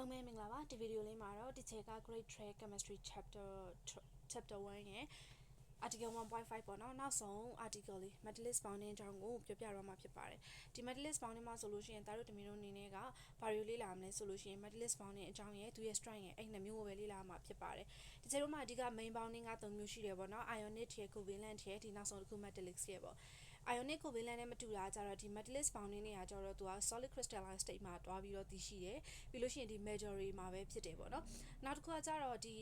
လုံးပဲမင်္ဂလာပါဒီဗီဒီယိုလေးမှာတော့ဒီချက်က Grade 3 Chemistry Chapter 1ရဲ့ Article 1.5 ပေါ့နော်နောက်ဆုံး Article လေး Metallist Bonding အကြောင်းကိုပြောပြတော့မှာဖြစ်ပါတယ်ဒီ Metallist Bonding မှာဆိုလို့ရှိရင်တာတို့တမီတို့အနေနဲ့ကဘာတွေလေ့လာမလဲဆိုလို့ရှိရင် Metallist Bonding အကြောင်းရဲ့သူရဲ့ strength ရဲ့အဲ့နှစ်မျိုးကိုပဲလေ့လာမှာဖြစ်ပါတယ်ဒီချက်တို့မှာအဓိက main bonding က3မျိုးရှိတယ်ပေါ့နော် ionic ရဲ့ covalent ရဲ့ဒီနောက်ဆုံးတစ်ခု metallic ရဲ့ပေါ့ ionic covalent နဲ့မတူတာကြတော့ဒီ metallist bonding တွေကကြတော့သူက solid crystalline state မှာတွားပြီးတော့တည်ရှိတယ်ပြီးလို့ရှိရင်ဒီ majority မှာပဲဖြစ်တယ်ပေါ့နော်နောက်တစ်ခုကကြတော့ဒီ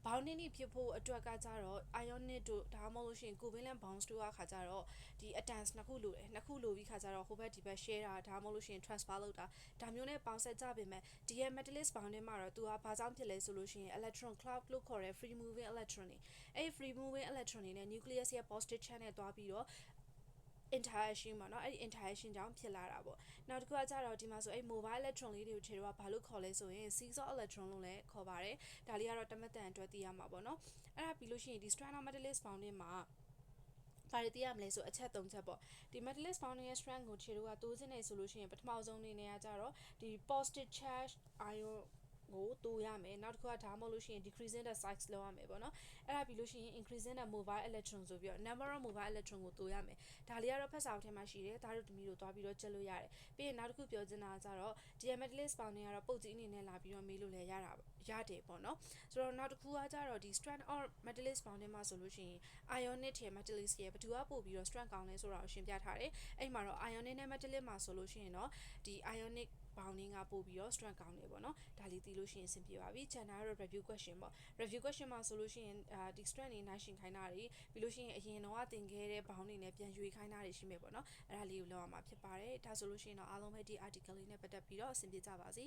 bounding တွေဖြစ်ဖို့အတွက်ကကြတော့ ionic တို့ဒါမှမဟုတ်လို့ရှိရင် covalent bonds တို့ကခါကြတော့ဒီ atoms နှစ်ခုလိုတယ်နှစ်ခုလိုပြီးခါကြတော့ဟိုဘက်ဒီဘက် share တာဒါမှမဟုတ်လို့ရှိရင် transfer လုပ်တာဒါမျိုးနဲ့ပေါင်းဆက်ကြပေမဲ့ဒီရဲ့ metallist bonding မှာတော့သူကဘာကြောင့်ဖြစ်လဲဆိုလို့ရှိရင် electron cloud လို့ခေါ်တဲ့ free moving electron တွေအဲ့ free moving electron တွေနဲ့ nucleus ရဲ့ positive charge နဲ့တွားပြီးတော့interaction ပေါ့နော်အဲ့ဒီ interaction ကြောင့်ဖြစ်လာတာပေါ့နောက်တစ်ခုကကြတော့ဒီမှာဆိုအဲ့ mobile electron လေးတွေကိုခြေတော့ဘာလို့ခေါ်လဲဆိုရင် seesaw electron လို့လည်းခေါ်ပါတယ်ဒါလေးကတော့တမက်တန်အတွက်သိရမှာပေါ့နော်အဲ့ဒါပြီးလို့ရှိရင်ဒီ strand of metallist bonding မှာဘာတွေသိရမလဲဆိုအချက်၃ချက်ပေါ့ဒီ metallist bonding ရဲ့ strand ကိုခြေတော့တိုးစင်းနေဆိုလို့ရှိရင်ပထမဆုံးအနေနဲ့ကကြတော့ဒီ positive charge ionကိုတိုးရမယ်နောက်တစ်ခုကဒါမှမဟုတ်လို့ရှိရင် decreasing the size လောက်ရမယ်ပေါ့နော်အဲ့ဒါပြီးလို့ရှိရင် increasing the mobile electron ဆိုပြီးတော့ number of mobile electron ကိုတိုးရမယ်ဒါလေးကတော့ဖက်စာအုပ်ထဲမှာရှိတယ်ဒါတို့တမီတို့တွားပြီးတော့ချက်လို့ရတယ်ပြီးရင်နောက်တစ်ခုပြောချင်တာကကြတော့ metallist bonding ကတော့ပုတ်ကြီးအနေနဲ့လာပြီးတော့မေးလို့လည်းရတယ်ပေါ့နော်ဆိုတော့နောက်တစ်ခုကကြတော့ဒီ strand or metallist bonding မှာဆိုလို့ရှိရင် ionic ရဲ့ metallist ရဲ့ဘယ်သူကပို့ပြီးတော့ strand ကောင်းလဲဆိုတာကိုရှင်းပြထားတယ်အဲ့မှာတော့ ionic နဲ့ metallic မှာဆိုလို့ရှိရင်တော့ဒီ ionic bounding ကပို့ပြီးတော့ strength ကောင်းတယ်ပေါ့နော်ဒါလေးသိလို့ရှိရင်အဆင်ပြေပါပြီကျန်တာကတော့ review question ပေါ့ review question မှာဆိုလို့ရှိရင်ဒီ strength တွေနိုင်ရှင်ခိုင်းတာတွေပြီးလို့ရှိရင်အရင်တော့သင်ခဲ့တဲ့ bound တွေနဲ့ပြန်ရွေးခိုင်းတာတွေရှိမယ်ပေါ့နော်အဲ့ဒါလေးကိုလောက်အောင်မှာဖြစ်ပါတယ်ဒါဆိုလို့ရှိရင်တော့အားလုံးပဲဒီ article လေးနဲ့ပတ်သက်ပြီးတော့အဆင်ပြေကြပါစေ